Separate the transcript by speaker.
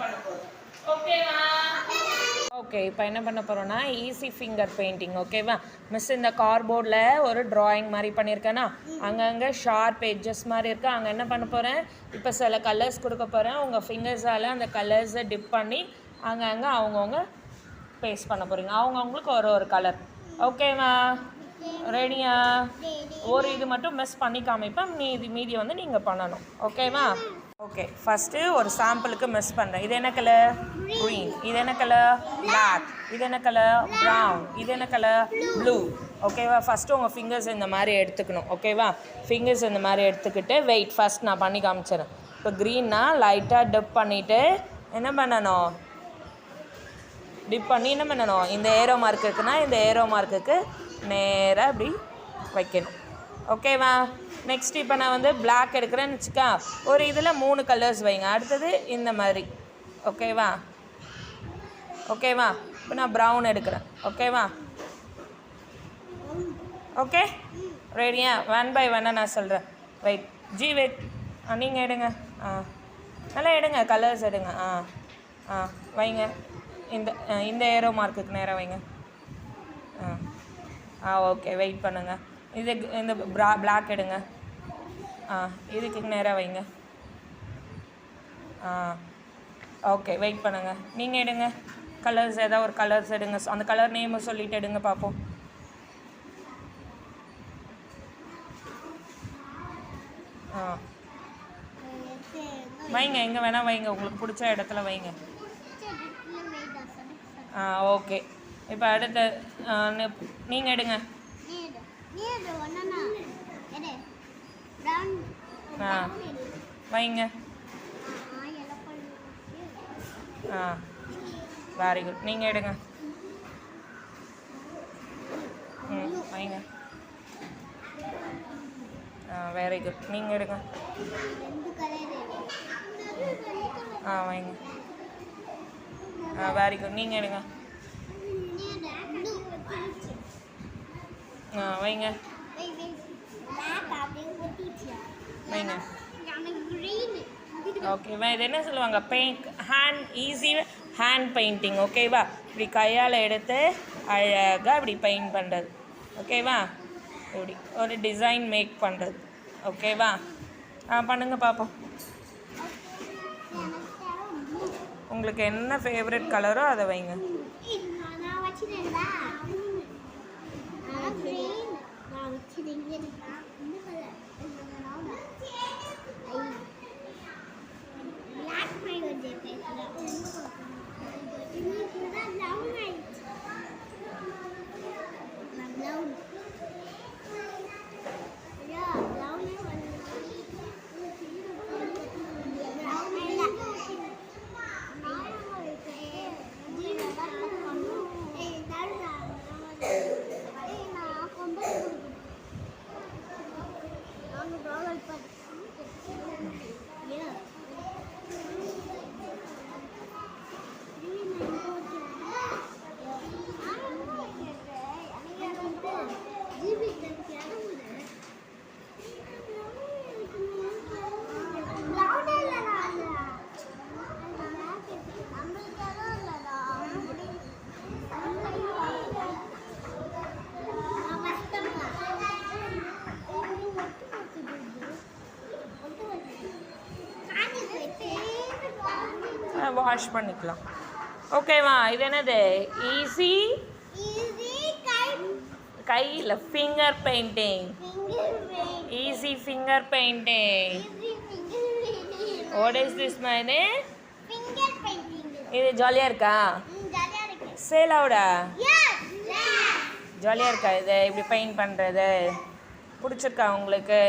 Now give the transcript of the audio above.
Speaker 1: பண்ண போகிறோம். ஓகேவா? ஓகே, இப்போ என்ன பண்ண போகிறோன்னா ஈஸி ஃபிங்கர் பெயிண்டிங். ஓகேவா? மிஸ் இந்த கார்ட்போர்டில் ஒரு ட்ராயிங் மாதிரி பண்ணியிருக்கேன்னா அங்கங்கே ஷார்ப் எட்ஜஸ் மாதிரி இருக்குது. அங்கே என்ன பண்ண போகிறேன், இப்போ சில கலர்ஸ் கொடுக்க போகிறேன். உங்கள் ஃபிங்கர்ஸால் அந்த கலர்ஸை டிப் பண்ணி அங்கங்கே அவங்கவுங்க பேஸ்ட் பண்ண போகிறீங்க. அவங்கவுங்களுக்கு ஒரு கலர். ஓகேவா? ரெடியா? ஒரு இது மட்டும் மிஸ் பண்ணி காமிப்பேன், மீதி வந்து நீங்கள் பண்ணணும். ஓகேவா? ஓகே, ஃபஸ்ட்டு ஒரு சாம்பிளுக்கு மிஸ் பண்ணுறேன். இது என்ன கலர்? க்ரீன். இது என்ன கலர்? பிளாக். இது என்ன கலர்? ப்ரௌன். இது என்ன கலர்? ப்ளூ. ஓகேவா? ஃபஸ்ட்டு உங்கள் ஃபிங்கர்ஸ் இந்த மாதிரி எடுத்துக்கணும். ஓகேவா? ஃபிங்கர்ஸ் இந்த மாதிரி எடுத்துக்கிட்டு வெயிட் ஃபஸ்ட் நான் பண்ணி காமிச்சிடறேன். இப்போ க்ரீன்னா லைட்டாக டிப் பண்ணிவிட்டு என்ன பண்ணணும், டிப் பண்ணி என்ன பண்ணணும், இந்த ஏரோ மார்க் இருக்குன்னா இந்த ஏரோ மார்க்குக்கு நேராக இப்படி வைக்கணும். ஓகேவா? நெக்ஸ்ட் இப்போ நான் வந்து பிளாக் எடுக்கிறேன்னு வச்சுக்கா, ஒரு இதில் 3 கலர்ஸ் வைங்க. அடுத்தது இந்த மாதிரி. ஓகேவா? ஓகேவா? இப்போ நான் ப்ரௌன் எடுக்கிறேன். ஓகேவா? ஓகே, ரெடியா? 1 by 1 நான் சொல்கிறேன். Wait wait. நீங்கள் எடுங்க. நல்லா எடுங்க, கலர்ஸ் எடுங்க. வைங்க. இந்த ஏரோ மார்க்குக்கு நேராக வைங்க. ஓகே, வெயிட் பண்ணுங்கள். இந்த பிளாக் எடுங்க. இதுக்கு நேராக வைங்க. ஓகே, வெயிட் பண்ணுங்கள். நீங்கள் எடுங்க, கலர்ஸ் ஏதாவது ஒரு கலர்ஸ் எடுங்க. அந்த கலர் நேமை சொல்லிவிட்டு எடுங்க பார்ப்போம். வைங்க, எங்கே வேணால் வைங்க, உங்களுக்கு பிடிச்ச இடத்துல வைங்க. ஓகே, இப்போ அடுத்த நீங்கள் எடுங்க. வைங்க. Very good. நீங்கள் எடுங்க. வைங்க. Very good. நீங்கள் எடுங்க. வைங்க. Very good. நீங்கள் எடுங்க. வைங்க. வைங்க. ஓகேவா? இது என்ன சொல்லுவாங்க, ஈஸி ஹேண்ட் பெயிண்டிங். ஓகேவா? இப்படி கையால் எடுத்து அழகாக இப்படி பெயிண்ட் பண்ணுறது. ஓகேவா? இப்படி ஒரு டிசைன் மேக் பண்ணுறது. ஓகேவா? பண்ணுங்க பார்ப்போம். உங்களுக்கு என்ன ஃபேவரட் கலரோ அதை வைங்க. வாஷ் பண்ணிக்கலாம். ஓகேவா? இது என்னது? ஈஸி கையில் finger painting. Easy finger painting. What is this மைனே? இது ஜாலியாக இருக்கா? சேலாவுடா ஜாலியாக இருக்கா? இது இப்படி பெயிண்ட் பண்ணுறது பிடிச்சிருக்கா உங்களுக்கு?